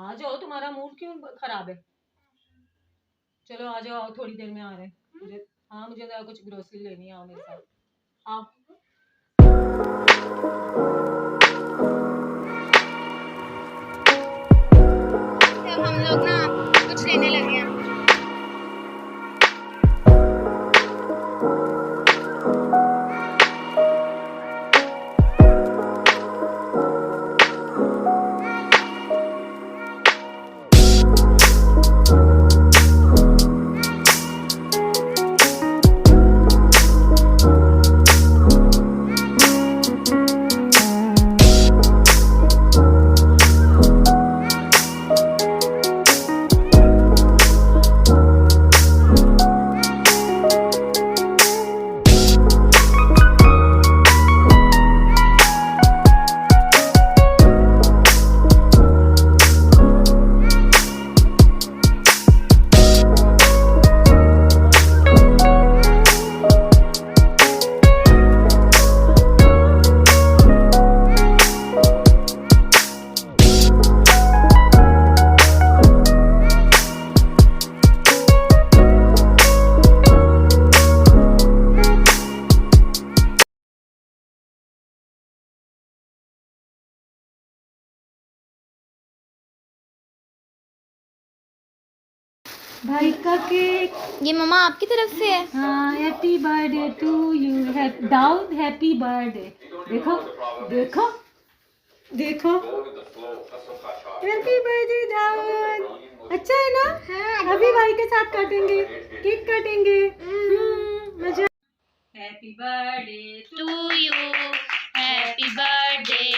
आ जाओ, तुम्हारा मूड क्यों खराब है? चलो आ जाओ, थोड़ी देर में आ रहे हैं। मुझे जरा कुछ ग्रोसरी लेनी है, आओ मेरे साथ आओ। अब हम लोग ना कुछ लेने लगे हैं। भाई का केक, ये मम्मा आपकी तरफ से है। हाँ, happy birthday to you. Dawood happy birthday. देखो देखो देखो, हैप्पी बर्थडे दाऊद। अच्छा है ना? अभी भाई के साथ काटेंगे, केक काटेंगे। मजा। Happy birthday to you, happy birthday